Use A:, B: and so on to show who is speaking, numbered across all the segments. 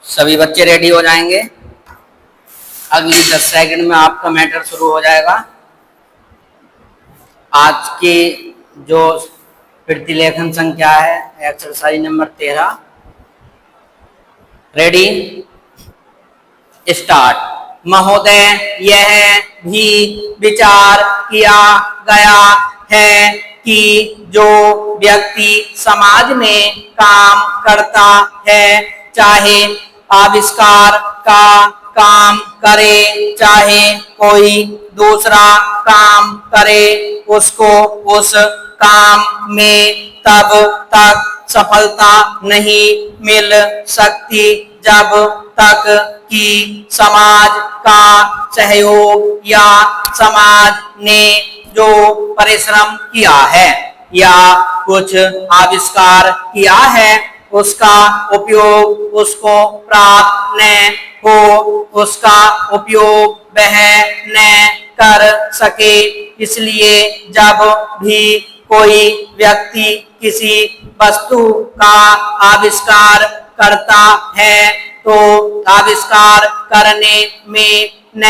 A: सभी बच्चे रेडी हो जाएंगे। अगली 10 सेकंड में आपका मैटर शुरू हो जाएगा। आज की जो प्रतिलेखन संख्या है एक्सरसाइज नंबर 13। Ready start. महोदय, यह भी विचार किया गया है कि जो व्यक्ति समाज में काम करता है, चाहे आविष्कार का काम करे चाहे कोई दूसरा काम करे, उसको उस काम में तब तक सफलता नहीं मिल सकती जब तक कि समाज का सहयोग या समाज ने जो परिश्रम किया है या कुछ आविष्कार किया है उसका उपयोग उसको प्राप्त न हो, उसका उपयोग वह न कर सके। इसलिए जब भी कोई व्यक्ति किसी वस्तु का आविष्कार करता है तो आविष्कार करने में न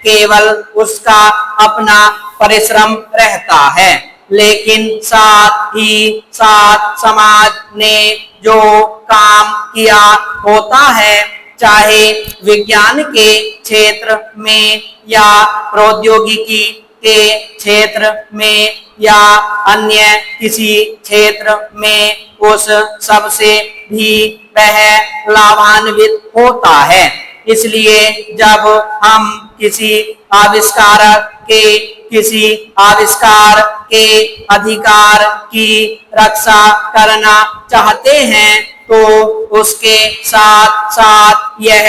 A: केवल उसका अपना परिश्रम रहता है, लेकिन साथ ही साथ समाज ने जो काम किया होता है, चाहे विज्ञान के क्षेत्र में या प्रौद्योगिकी के क्षेत्र में या अन्य किसी क्षेत्र में, उस सबसे भी वह लाभान्वित होता है। इसलिए जब हम किसी आविष्कार के अधिकार की रक्षा करना चाहते हैं तो उसके साथ साथ यह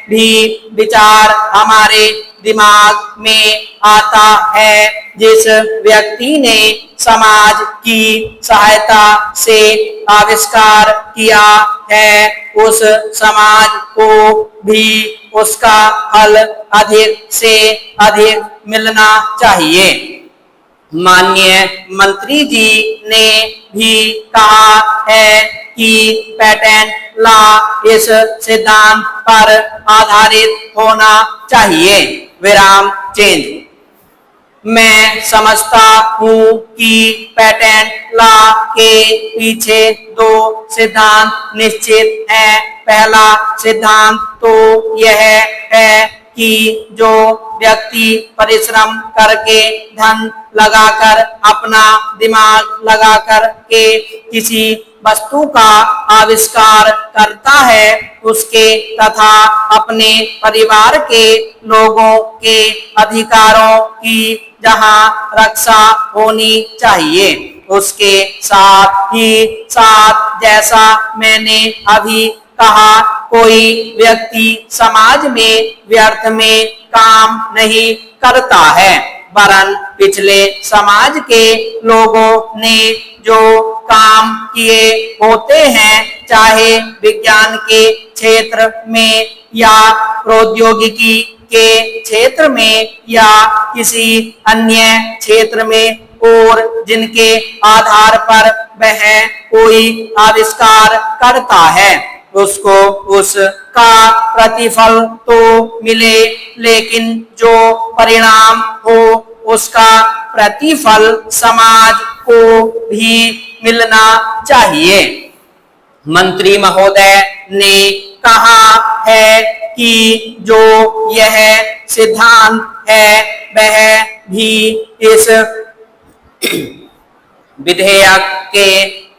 A: भी विचार हमारे दिमाग में आता है, जिस व्यक्ति ने समाज की सहायता से आविष्कार किया है उस समाज को भी उसका फल अधिक से अधिक मिलना चाहिए। माननीय मंत्री जी ने भी कहा है कि पेटेंट लॉ इस सिद्धांत पर आधारित होना चाहिए। विराम चेंज। मैं समझता हूँ कि पेटेंट लॉ के पीछे दो सिद्धांत निश्चित हैं। पहला सिद्धांत तो यह है कि जो व्यक्ति परिश्रम करके धन लगाकर अपना दिमाग लगाकर के किसी वस्तु का आविष्कार करता है उसके तथा अपने परिवार के लोगों के अधिकारों की जहां रक्षा होनी चाहिए, उसके साथ ही साथ जैसा मैंने अभी कहा, कोई व्यक्ति समाज में व्यर्थ में काम नहीं करता है, वरन पिछले समाज के लोगों ने जो काम किए होते हैं, चाहे विज्ञान के क्षेत्र में या प्रौद्योगिकी के क्षेत्र में या किसी अन्य क्षेत्र में, और जिनके आधार पर वह कोई आविष्कार करता है उसको उसका प्रतिफल तो मिले, लेकिन जो परिणाम हो उसका प्रतिफल समाज को भी मिलना चाहिए। मंत्री महोदय ने कहा है कि जो यह सिद्धांत है वह भी इस विधेयक के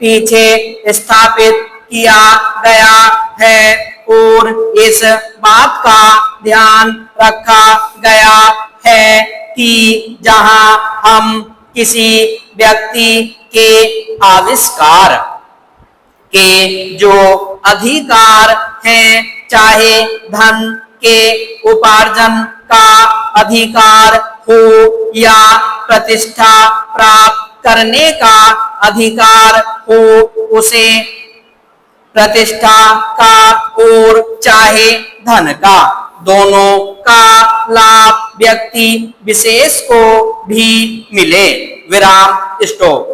A: पीछे स्थापित किया गया है और इस बात का ध्यान रखा गया है कि जहां हम किसी व्यक्ति के आविष्कार के जो अधिकार हैं, चाहे धन के उपार्जन का अधिकार हो या प्रतिष्ठा प्राप्त करने का अधिकार हो, उसे प्रतिष्ठा का और चाहे धन का, दोनों का लाभ व्यक्ति विशेष को भी मिले। विराम स्टॉप।